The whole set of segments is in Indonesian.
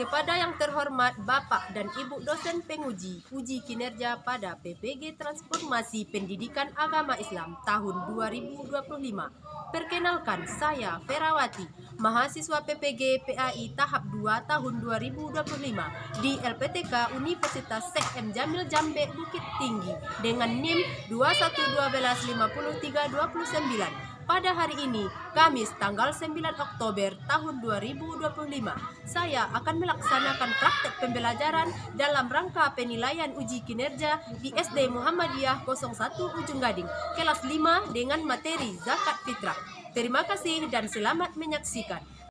Kepada yang terhormat Bapak dan Ibu dosen penguji uji kinerja pada PPG Transformasi Pendidikan Agama Islam tahun 2025. Perkenalkan, saya Ferawati, mahasiswa PPG PAI tahap 2 tahun 2025 di LPTK Universitas Syekh M. Jamil Jambe Bukit Tinggi dengan NIM 21125329. Pada hari ini, Kamis tanggal 9 Oktober tahun 2025, saya akan melaksanakan praktek pembelajaran dalam rangka penilaian uji kinerja di SD Muhammadiyah 01 Ujung Gading, kelas 5 dengan materi zakat fitrah. Terima kasih dan selamat menyaksikan.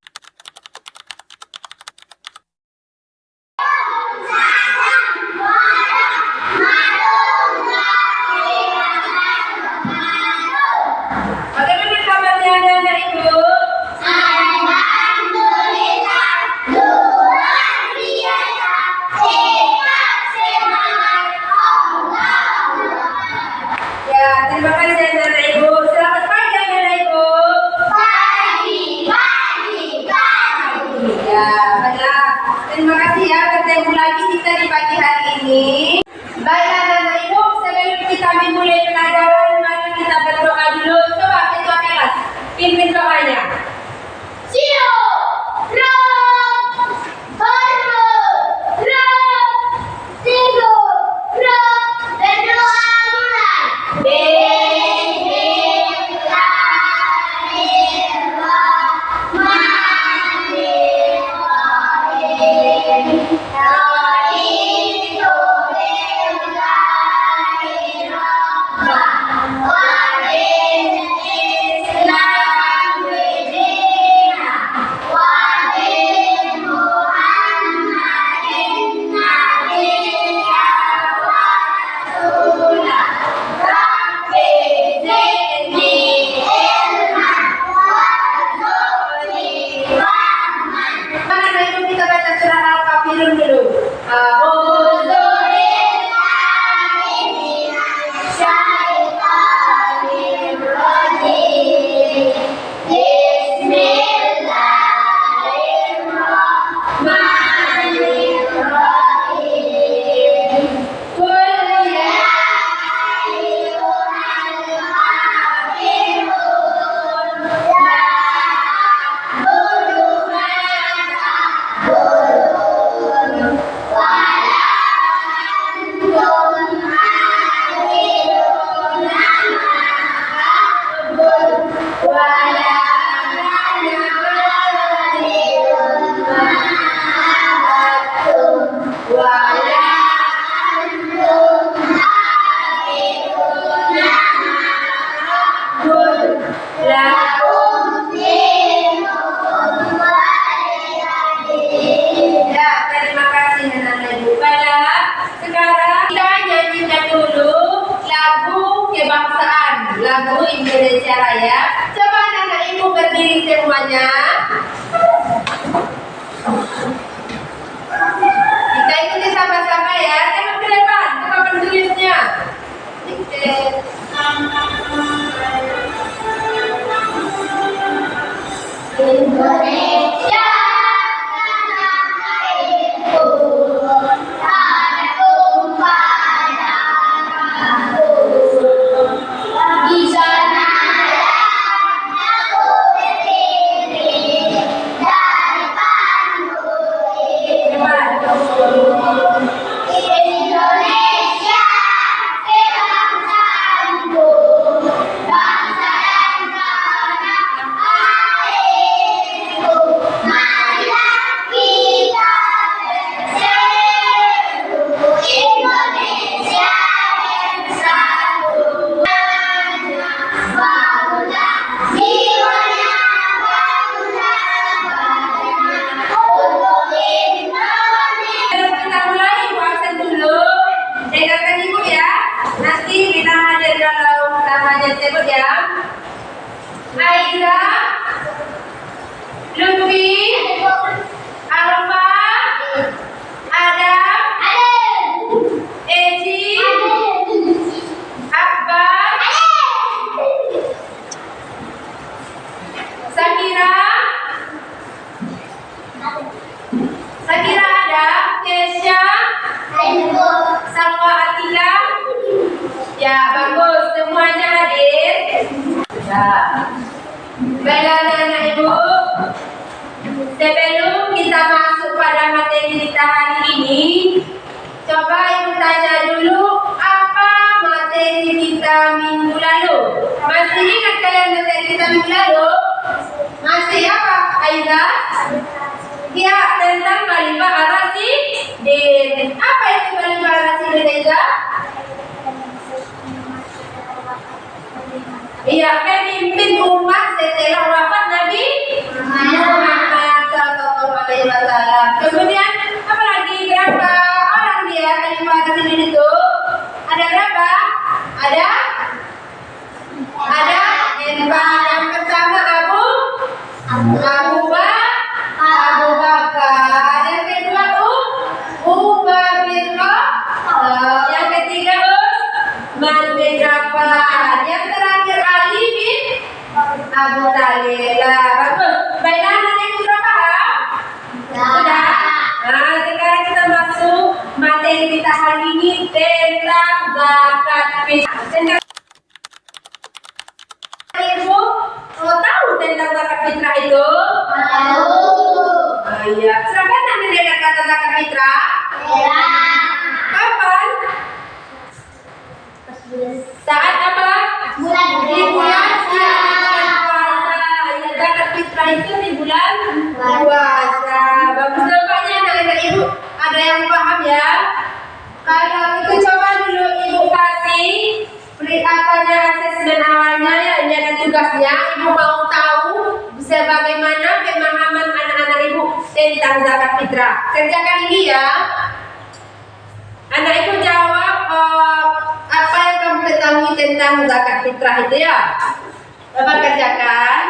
Terima kasih anak ibu. Selamat pagi anak ibu. Pagi. Ya, baiklah. Terima kasih ya bertemu lagi kita di pagi hari ini. Baiklah anak ibu, sebelum kita memulai pelajaran, mari kita berdoa dulu. Coba ketua kelas, pimpin doanya. Lagu Indonesia Raya. Coba anak ibu berdiri semuanya. Kita ikuti sama-sama ya. Tengok ke depan, coba penulisnya. Indonesia. Sebut ya. Aiza, Lutfi, Alfa, Adam, Eji, Akbar, Sakira, Ya, bagus. Semuanya hadir. Ya. Baiklah anak-anak ibu, sebelum kita masuk pada materi kita hari ini, coba ibu tanya dulu apa materi kita minggu lalu. Masih ingat kalian materi kita minggu lalu? Masih apa, Aiza? Ya, tentang kalimah ar-rasyidin. Apa itu kalimah ar-rasyidin, Aiza? Iya, pemimpin umat setelah wafat Nabi Muhammad SAW. Kemudian apa lagi? Berapa orang dia kalimah ar-rasyidin itu? Ada berapa? Ada 4. Yang pertama Abu Bakar. Yang kedua Umar bin Khattab. Yang ketiga Utsman bin Affan. Yang terakhir Ali bin Abu Thalib. Bagus. Baiklah, nanti sudah paham? Sudah. Nah, sekarang kita masuk materi kita hari ini tentang zakat fitrah. Ibu tahu tentang zakat fitrah itu? Tahu. Iya. Sudah pernah mendengar kata zakat fitrah? Ya. Kapan? Saat apa? Di bulan puasa. Ya, zakat fitrah itu di bulan puasa. Bagus nampaknya anak-anak ibu ada yang paham ya? Kalau itu coba dulu ibu kasih asesmen awalnya ya, ini ada tugasnya. Ibu mau tahu sebagaimana pemahaman anak-anak ibu tentang zakat fitrah. Kerjakan ini ya. Anak ibu jawab apa yang kamu ketahui tentang zakat fitrah itu ya. Bapak kerjakan.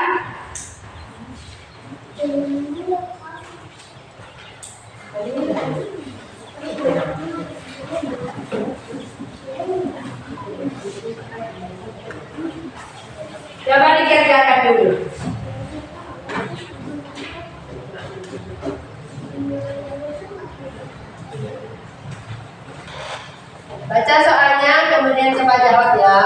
Coba dikerjakan dulu. Baca soalnya, kemudian coba jawab ya.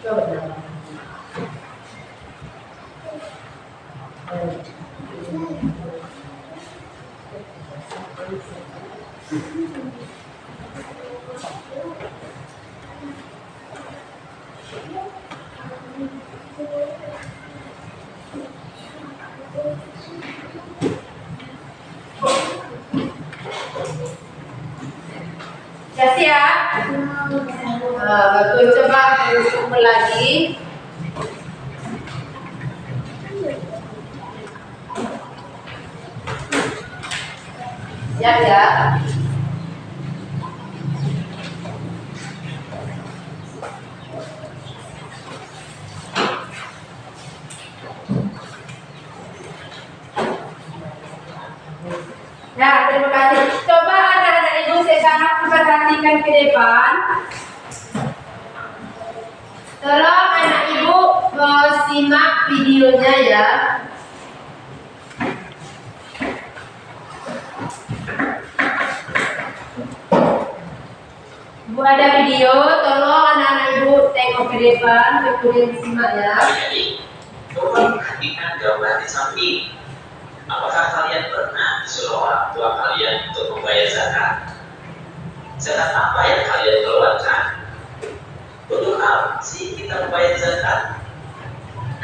Coba. Ya siap? Bagus, coba ulang lagi. Siap ya? Nah, terima kasih. Coba anak-anak ibu sekarang perhatikan ke depan. Tolong anak ibu simak videonya ya. Bu, ada video, tolong anak-anak ibu tengok ke depan, kemudian simak ya. Jadi, coba perhatikan gambar di samping. Apakah kalian pernah disuruh orang tua kalian untuk membayar zakat? Zakat apa yang kalian keluarkan? Untuk apa sih kita membayar zakat?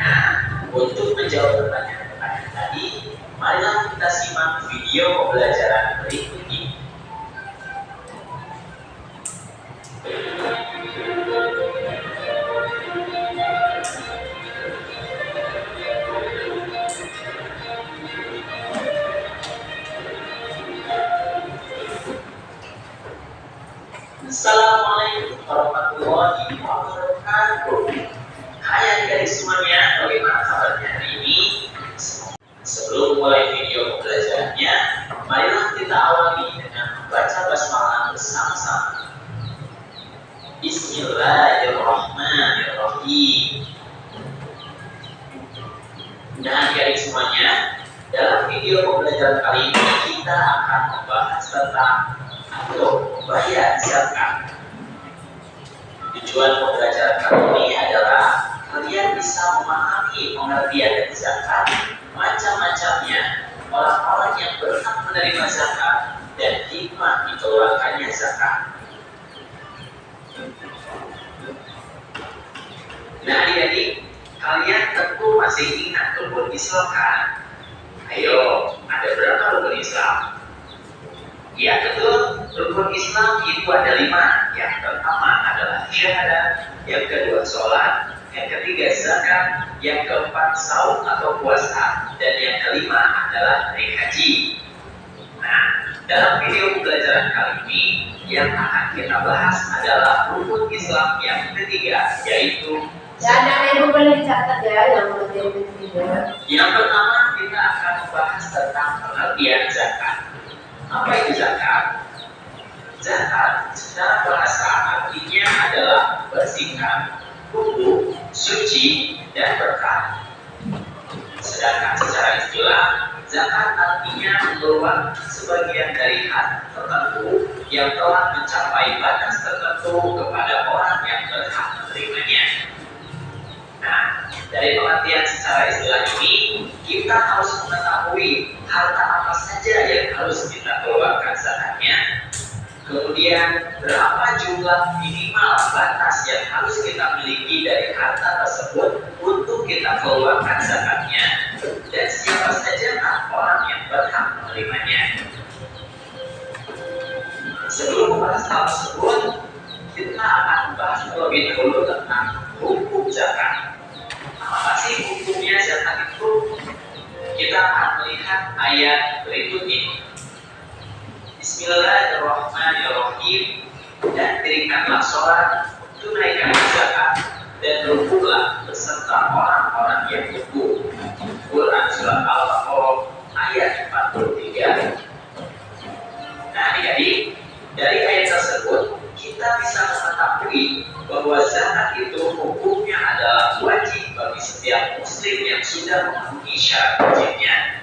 Nah, untuk menjawab pertanyaan tadi, marilah kita simak video pembelajaran berikut ini. Assalamualaikum warahmatullahi wabarakatuh. Hai adik-adik semuanya, bagaimana kabarnya hari ini? Sebelum mulai video pembelajarannya, marilah kita awali pembelajaran kali ini kita akan membahas tentang atau bayar zakat. Tujuan pembelajaran kali ini adalah kalian bisa memahami pengertian dari zakat, macam-macamnya, orang-orang yang berhak menerima zakat, dan hikmah dikeluarkannya zakat. Nah, adik-adik, kalian tentu masih ingat rukun Islam kan? Ayo, ada berapa rukun Islam? Ya betul, rukun Islam itu ada 5. Yang pertama adalah syahadat, yang kedua sholat, yang ketiga zakat, yang keempat saum atau puasa, dan yang kelima adalah naik haji. Nah, dalam video pembelajaran kali ini yang akan kita bahas adalah rukun Islam yang ketiga, yaitu Dan ibu boleh catat ya yang materi ketiga. yang pertama kita akan membahas tentang pengertian zakat. Apa itu zakat? Zakat secara bahasa artinya adalah bersihkan, kudus, suci, dan berkah. Sedangkan secara istilah, zakat artinya mengeluarkan sebagian dari hak tertentu yang telah mencapai batas tertentu kepada orang yang berhak menerimanya. Nah, dari pengertian secara istilah ini, kita harus mengetahui harta apa saja yang harus kita keluarkan zakatnya. Kemudian, berapa jumlah minimal batas yang harus kita miliki dari harta tersebut untuk kita keluarkan zakatnya, dan siapa saja orang yang berhak menerimanya. Sebelum membahas hal tersebut, kita akan membahas terlebih dahulu tentang hukum zakat. Apa sih hukumnya zakat itu? Kita akan melihat ayat berikut ini. Bismillahirrahmanirrahim. Dan dirikanlah sholat, tunaikan zakat, dan rukunlah beserta orang-orang yang rukun. Quran Surat Al-Baqarah ayat 43. Nah, adik-adik, dari ayat tersebut kita bisa mengetahui bahwa zakat itu hukumnya adalah wajib bagi setiap muslim yang sudah memenuhi syarat wajibnya.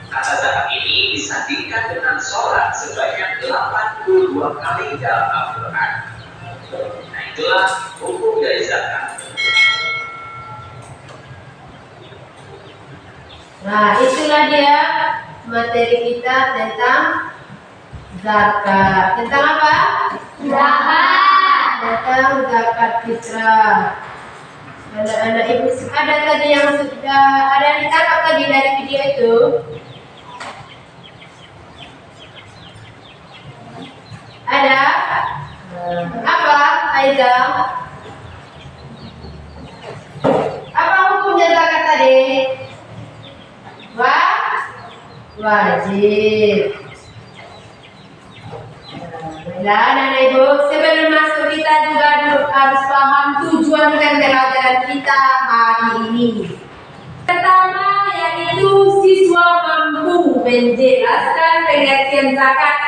Kata zakat ini disandingkan dengan sholat sebanyak 82 kali dalam Al-Quran. Nah, itulah hukum dari zakat. Nah, itulah dia materi kita tentang zakat. Tentang apa? Zakat. Tentang zakat fitrah. Anak-anak ibu ada tadi yang sudah ada yang ditangkap tadi dari video itu. Ada? Apa, Aiza? Apa hukumnya zakat tadi? Wajib. Nah, anak ibu, sebelum masuk kita juga harus paham tujuan dan pelajaran kita hari ini. Pertama, yaitu siswa mampu menjelaskan pengertian zakat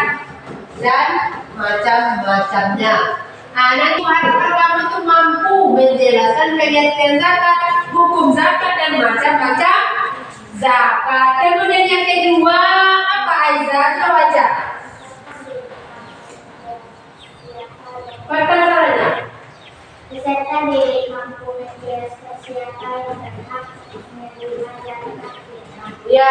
dan macam-macamnya. Anak hari pertama itu mampu menjelaskan pengertian zakat, hukum zakat dan macam-macam zakat. Kemudian yang kedua, apa Aiza? Coba baca. Pertanyaannya, beserta diri mampu menjelaskan siapa yang berhak menerima zakat fitrah. ya,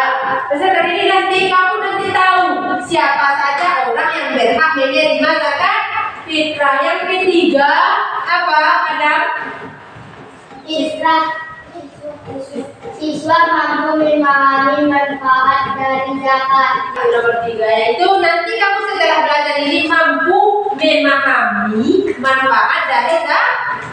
peserta diri nanti kamu tahu siapa saja orang yang berhak menerima zakat fitrah. Yang ketiga, apa Adam? Siswa mampu memahami manfaat dari zakat. Yang nomor 3 yaitu nanti kamu setelah belajar ini mampu memahami manfaat dari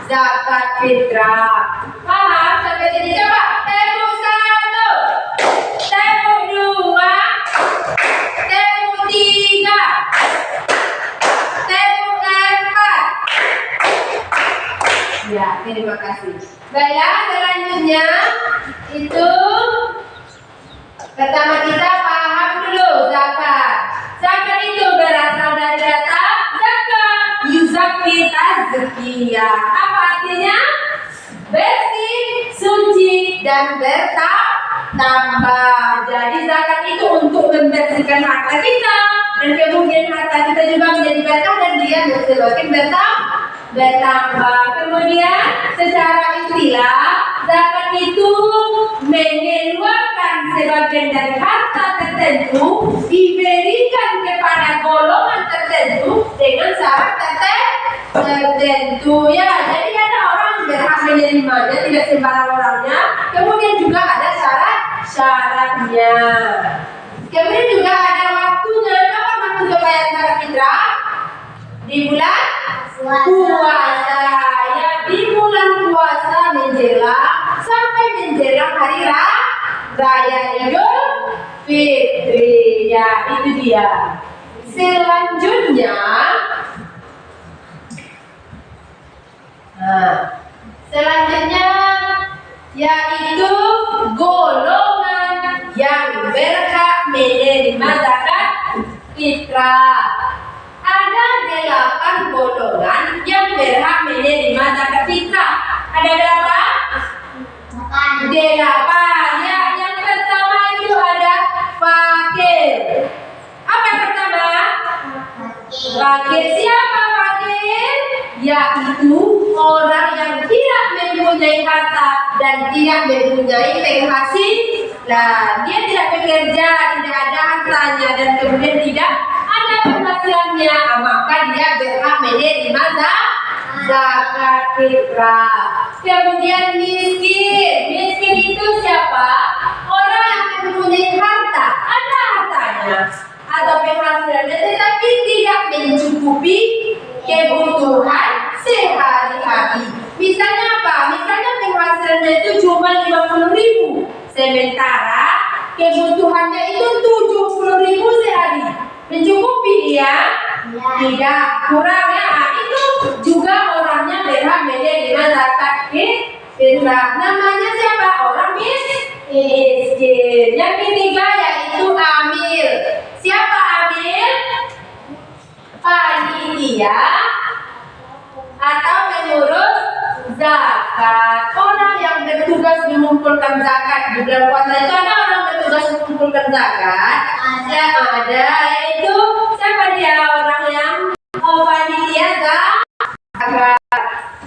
zakat fitrah. Paham sampai sini? Coba tepuk 1, tepuk 2, tepuk 3, tepuk 4. Ya, terima kasih. Baiklah, selanjutnya itu pertama kita paham dulu zakat. Zakat itu berasal dari kata zakat, yuzaki tazkiyah. Apa artinya? Bersih, suci, dan tambah. Jadi zakat itu untuk membersihkan harta kita, dan kemudian harta kita juga menjadi berkah dan dia semakin bertambah. Kemudian secara istilah zakat itu mengeluarkan sebagian dari harta tertentu diberikan kepada golongan tertentu dengan syarat tertentu ya. Jadi ada orang berhak menerimanya, tidak sembarang orangnya. Kemudian juga ada syaratnya. Kemudian juga ada waktunya. Kapan waktu pembayaran zakat fitrah? Di bulan puasa ya, di bulan puasa menjelang sampai menjelang hari raya Idul Fitri ya, itu dia. Selanjutnya yaitu golongan yang berhak menerima zakat fitrah. Ada 8 golongan yang berhak menerima zakat fitrah. Ada berapa? 8 ya. Yang pertama itu ada fakir. Apa yang pertama? Fakir. Siapa fakir? Yaitu orang yang tidak mempunyai harta dan tidak mempunyai penghasilan. Dia tidak bekerja, tidak ada hartanya, dan kemudian tidak ada penghasilannya, maka dia berhak menerima zakat fitrah. Kemudian miskin itu siapa? Orang yang mempunyai harta, ada hartanya atau penghasilannya, tetapi tidak mencukupi kebutuhan sehari-hari. Misalnya apa? Misalnya penghasilannya itu cuma 50.000, sementara kebutuhannya itu 70.000 sehari. Mencukupi dia? Tidak, kurang ya. Itu juga orangnya berhak menerima zakat fitrah. Namanya siapa? Orang miskin. Yang ketiga yaitu amil. Siapa amil? Panitia atau pengurus zakat. Orang yang bertugas mengumpulkan zakat di bulan puasa itu ada orang bertugas mengumpulkan zakat. Ada, yaitu siapa dia? Orang yang panitia zakat.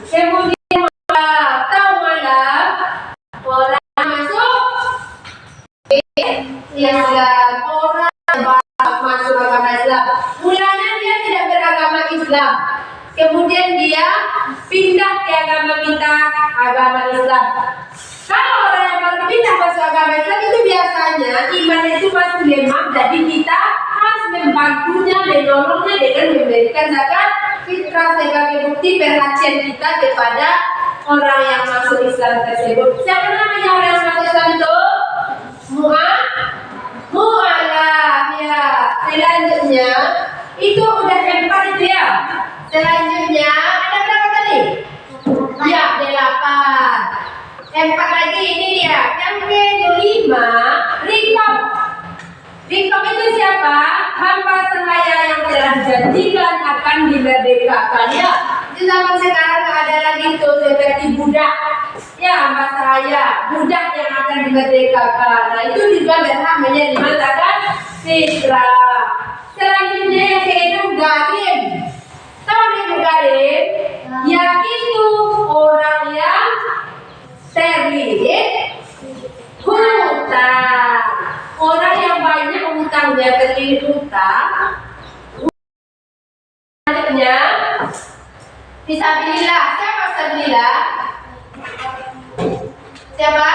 Kemudian malam orang masuk Islam, orang masuk agama Islam. Mulanya dia tidak beragama Islam, kemudian dia pindah ke agama Islam. Kalau orang yang baru pindah masuk agama Islam itu biasanya imannya itu masih lemah, jadi kita harus membantunya, menolongnya dengan memberikan zakat fitrah sebagai bukti perhatian kita kepada orang yang masuk Islam tersebut. Siapa namanya orang yang masuk Islam itu? Mu'alaf ya. Selanjutnya itu udah 4 itu ya. Selanjutnya ada berapa tadi? Ya, 8. 4 lagi ini dia. Yang kelima, rikab. Rikab itu siapa? Hamba sahaya yang telah dijanjikan akan dimerdekakan ya. Di zaman sekarang ada lagi tuh seperti budak. Ya, hamba sahaya, budak yang akan dimerdekakan. Nah, itu juga berhak menerima zakat fitrah. Selanjutnya yang ke-6, gharib. Tahu itu gharib? Yaitu orang yang terlilit hutang. Orang yang banyak hutangnya, terlilit hutang. Selanjutnya fisabilillah. Siapa fisabilillah? Siapa?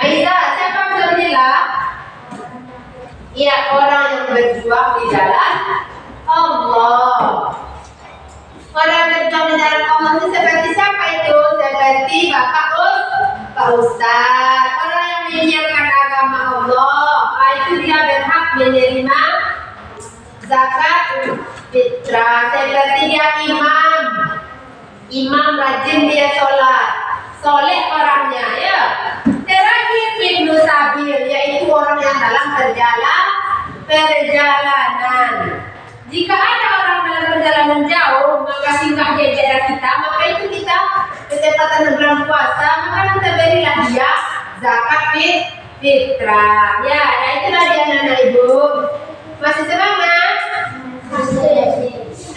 Aisyah. Siapa fisabilillah? Ya, orang yang berjuang di jalan Allah. Orang berjuang di jalan Allah itu seperti siapa itu? Seperti Pak Ustaz. Orang yang menyiarkan agama Allah, itu dia berhak menerima zakat fitrah. Seperti dia imam rajin dia sholat, soleh orangnya ya. Terakhir Ibnu Sabil, yaitu orang yang dalam perjalanan. Jika ada orang dalam perjalanan jauh, maka singgah di daerah kita, maka itu kita ketepatan bulan puasa, maka kita berilah dia zakat fitrah. Ya, itulah dia anak ibu. Masih semangat?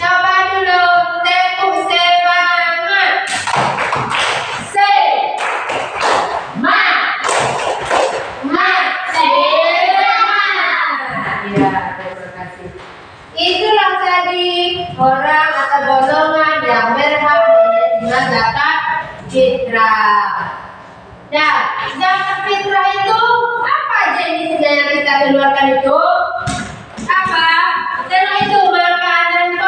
Coba dulu tepuk semangat. Ya, terima kasih. Itulah tadi orang atau golongan yang berhak menerima zakat fitrah. Nah, zakat fitrah itu apa jenisnya yang kita keluarkan itu? Apa? Karena itu makanan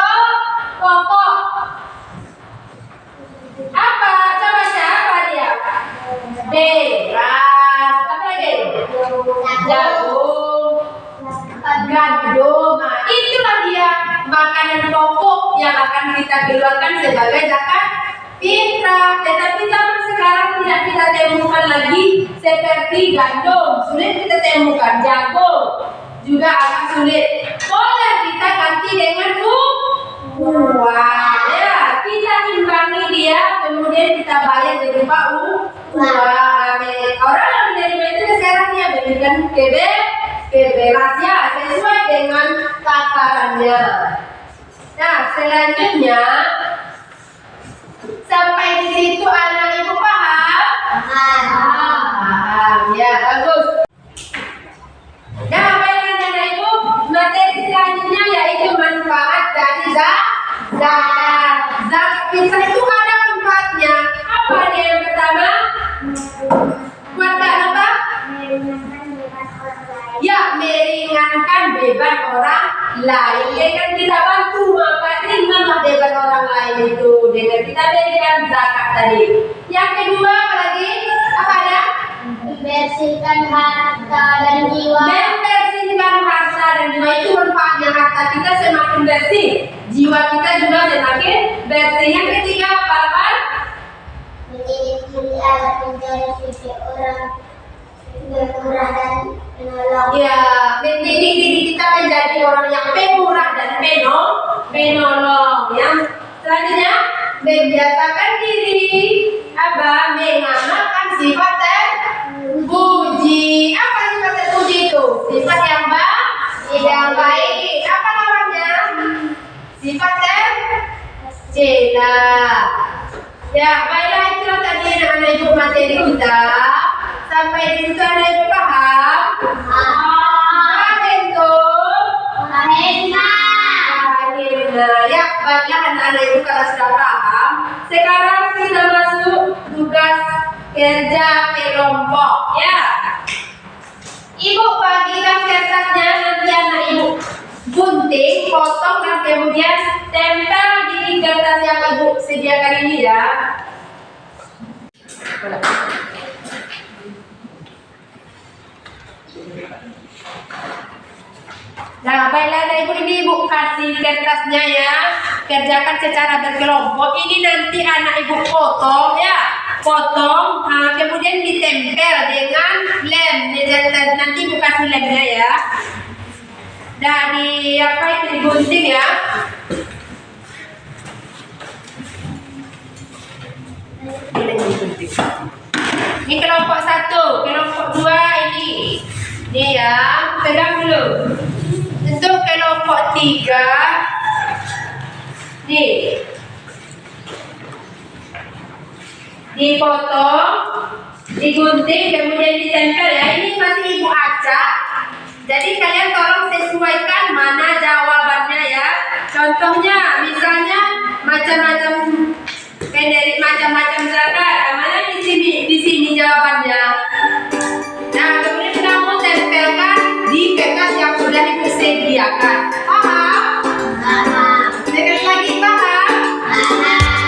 pokok. Apa? Coba siapa dia? Beras. Apa lagi? Jagung. Gandum. Nah, itulah dia makanan pokok yang akan kita keluarkan sebagai zakat fitrah. Tetapi zaman sekarang tidak kita temukan lagi seperti gandum, sulit kita temukan. Jagung juga akan sulit. Boleh kita ganti dengan uang. Ya, kita imbangi dia, kemudian kita bayar berupa uang. Orang yang menerima itu sekarang dia berikan beras ya, sesuai dengan takarannya. Nah, selanjutnya sampai di situ anak ibu paham? Paham. Ya, bagus. Nah, baiklah anak ibu, materi selanjutnya yaitu manfaat dari zakat. Zakat fitrah itu ada manfaatnya. Apa dia yang pertama? Manfaat apa? Ya, meringankan beban orang lain. Ya kan kita bantu, maka ringanlah beban orang lain itu dengan kita berikan zakat tadi. Yang kedua apa lagi? Apa ada? Membersihkan harta dan jiwa. Membersihkan harta dan jiwa itu manfaatnya. Harta kita semakin bersih, jiwa kita juga semakin bersih. Yang ketiga apa? Mendidik diri agar menjadi sisi orang bermurah dan penolong. Ya, mendidik diri kita menjadi orang yang pemurah dan penolong. Yang selanjutnya, membiasakan diri mengamalkan sifat terpuji. Apa sifat terpuji itu? Sifat yang baik. Apa namanya? Sifat tercela. Ya, baiklah itulah tadi anak ibu materi kita. Sampai di situ anak ibu paham? Ya, baiklah anak-anak ibu kalau sudah paham. Sekarang kita masuk tugas kerja kelompok. Ya, ibu bagikan kertasnya, nanti anak ibu gunting, potong dan kemudian tempel di kertas yang ibu sediakan ini ya. Nah, baiklah anak ibu, ini ibu kasih kertasnya ya. Kerjakan secara berkelompok. Ini nanti anak ibu potong ya. Potong, kemudian ditempel dengan lem. Nanti ibu kasih lemnya ya. Dari apa itu digunting ya. Ini kelompok 1, kelompok 2 ini. Nih ya, pegang dulu. Untuk kelompok 3, nih, dipotong, digunting, kemudian ditempel ya. Ini masih ibu acak. Jadi kalian tolong sesuaikan mana jawabannya ya. Contohnya, misalnya macam-macam zakat. Mana di sini jawabannya. Nah, kemudian kamu tempelkan di kertas yang sudah disediakan. Paham? Sekali lagi paham?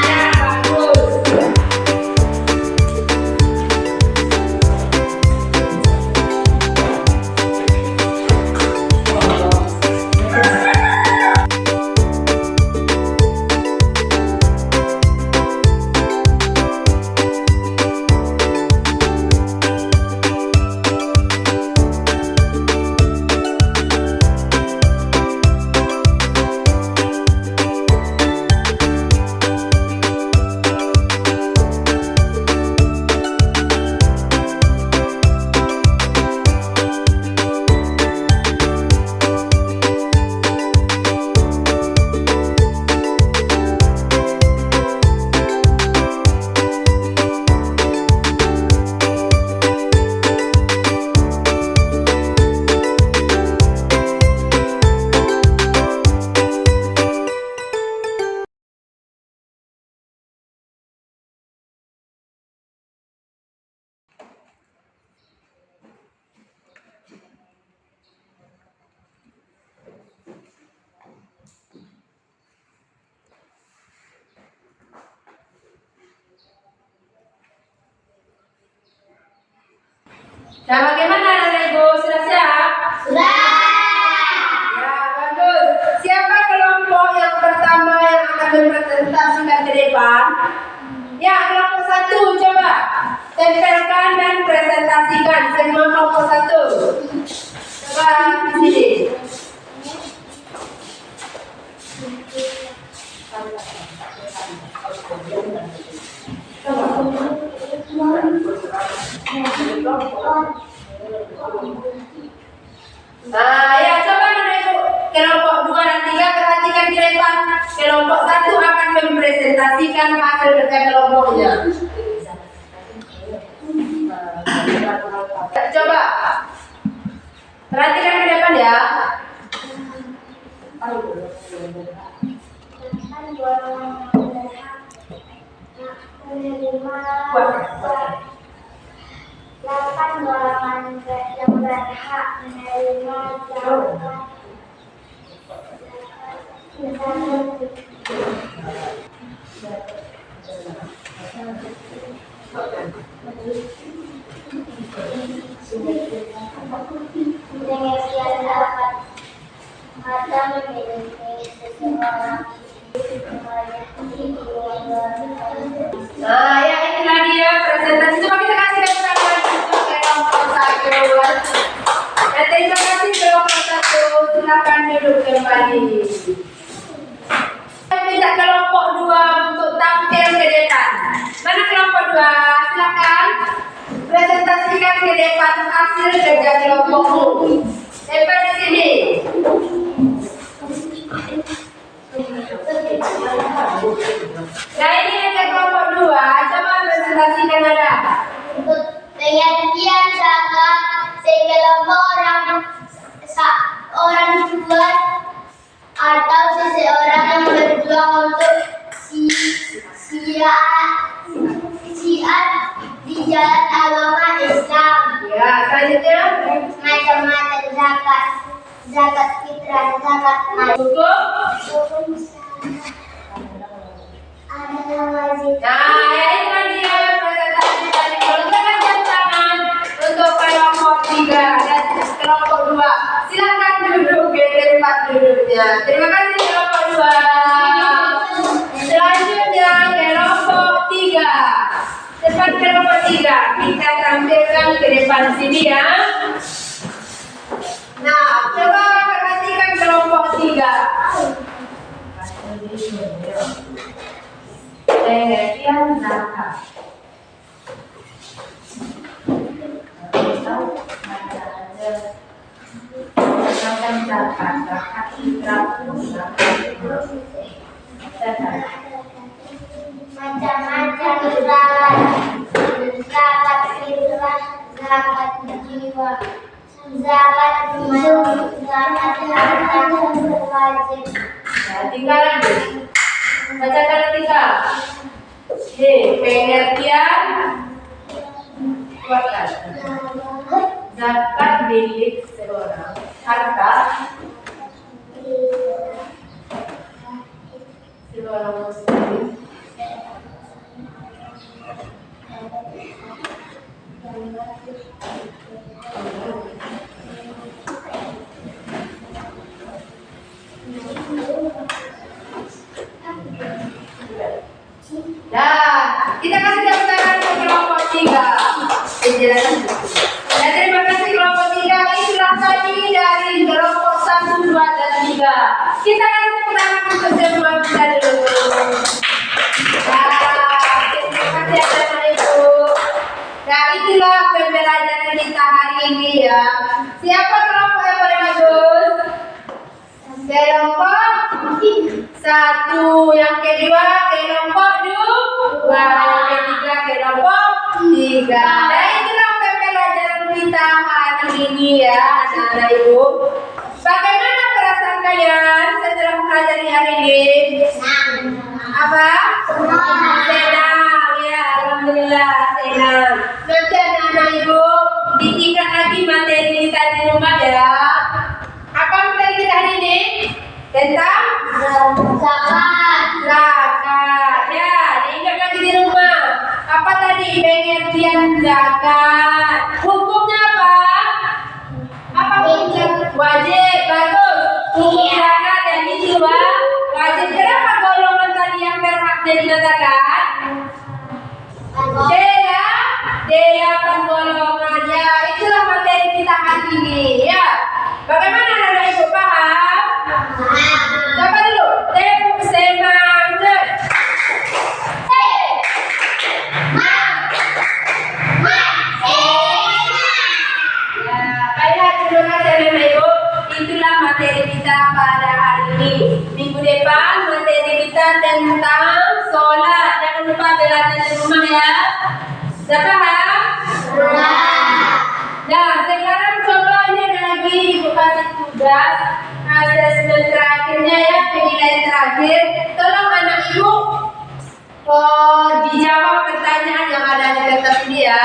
Ya, bagus. Nah, bagaimana anak ibu? Sudah siap? Sudah. Ya, bagus. Siapa kelompok yang pertama yang akan berpresentasikan ke depan? Ya, kelompok 1 coba. Tempelkan dan presentasikan semua kelompok 1. Coba di sini. Nah, ya coba anak ibu. Kelompok 2 dan 3 perhatikan di depan. Kelompok 1 akan mempresentasikan hasil kerja kelompoknya. Coba perhatikan ke depan ya. Delapan golongan yang berhak menerima jabatan pengertian dapat ada memiliki seseorang. Nah, ya inilah dia presentasi. Coba kita kasih keterangan untuk kelompok 1. Ya, terima kasih kelompok 1. Silakan duduk kembali. Saya minta kelompok 2 untuk tampil ke depan. Mana kelompok 2? Silakan presentasikan ke depan hasil kerja kelompokmu. Depan di sini. Nah, ini ada kelompok 2. Coba presentasikan ada. Untuk pengertian zakat sekelompok orang tua atau seseorang yang berjuang untuk syiar di jalan agama Islam. Ya, selanjutnya Macam-macam zakat, zakat fitrah, zakat mal. hukum. Ada wajib. Nah, ya inilah dia presentasi dari kelompok jam tangan untuk kelompok 3 dan kelompok 2. Silakan duduk di tempat duduknya. Terima kasih kelompok 2. Selanjutnya kelompok 3. Depan kelompok 3 kita tampilkan ke depan sini ya. Nah, coba perhatikan kelompok 3. Pengertian zakat. Macam zakat, zakat fitrah, Macam-macam zakat, zakat fitrah, zakat jiwa, zakat hidup, zakat harta wajib. Nah, tinggal lagi. Bacakan tiga. Pengertian zakat milik seorang, harta seorang muslim, Nah, kita kasih tepuk tangan ke kelompok 3. Penjelasan. Dan terima kasih kelompok 3. Itulah tadi dari kelompok 1, 2, dan 3. Kita kasih tepuk tangan untuk semua kita dulu. Nah, terima kasih anak ibu. Nah, itulah pembelajaran kita hari ini ya. Siapa kelompok yang paling bagus? Kelompok 1, yang kedua kelompok 2, yang ketiga kelompok 3. Nah, itulah pembelajaran kita hari ini ya anak-anak ibu. Bagaimana perasaan kalian setelah mempelajari hari ini? Apa? Senang ya, alhamdulillah senang. Nanti anak-anak ibu ditingkat lagi materi kita di rumah ya. Apa materi kita hari ini? Tentang zakat ya, diingat lagi di rumah. Apa tadi pengertian zakat? Hukumnya apa? Bagaimana anak ibu paham? Coba dulu, tepuk semangat. Ya, baiklah, terima kasih anak ibu. Itulah materi kita pada hari ini. Minggu depan materi kita tentang sholat. Jangan lupa belajar di rumah ya. Sudah paham? Nah, sekarang coba ini ada lagi ibu kasih tugas asesmen terakhirnya ya, penilaian terakhir. Tolong anak ibu dijawab pertanyaan yang ada di kertas ini ya.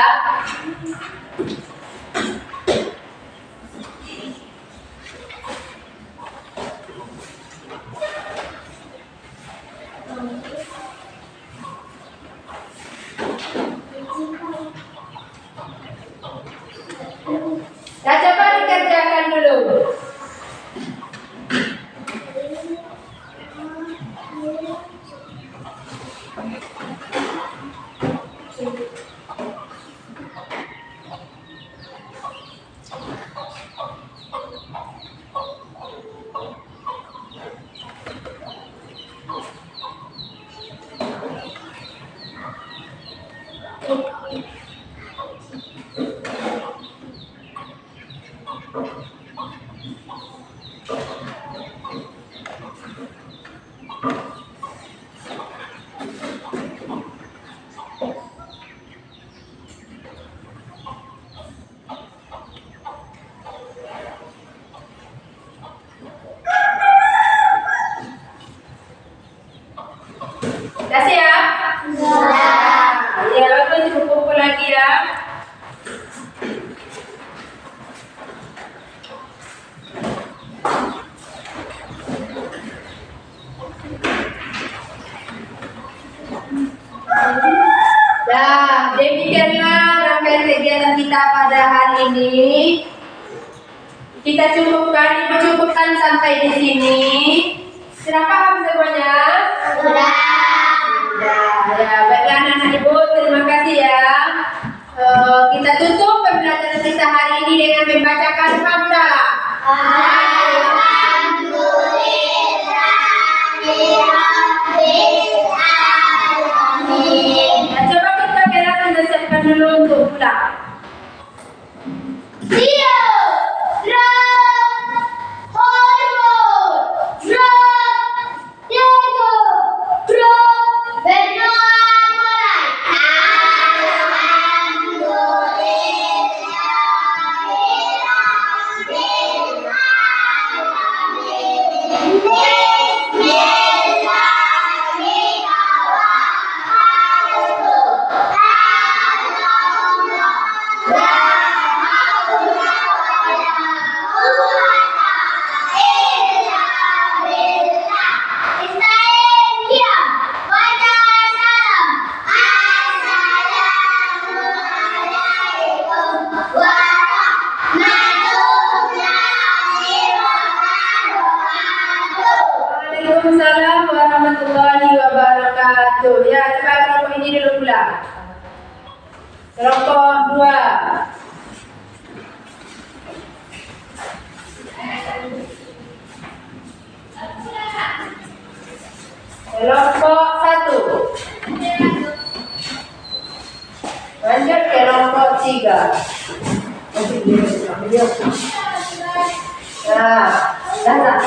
Nah, coba dikerjakan dulu. Sudah siap? Ya, bagus kumpul lagi ya. Nah, demikianlah rangkaian kegiatan kita pada hari ini. Kita cukupkan sampai di sini. Sudah paham semuanya? Sudah. Ya, baiklah anak ibu, terima kasih ya. Kita tutup pembelajaran kita hari ini dengan membacakan hamdalah. Nah, coba kita gerakan dan siapkan dulu untuk pulang. Waalaikumsalam warahmatullahi wabarakatuh. Ya, coba kelompok ini dulu pulang. Kelompok 2. Kelompok 1. Lanjut ke kelompok 3. Nah, dah.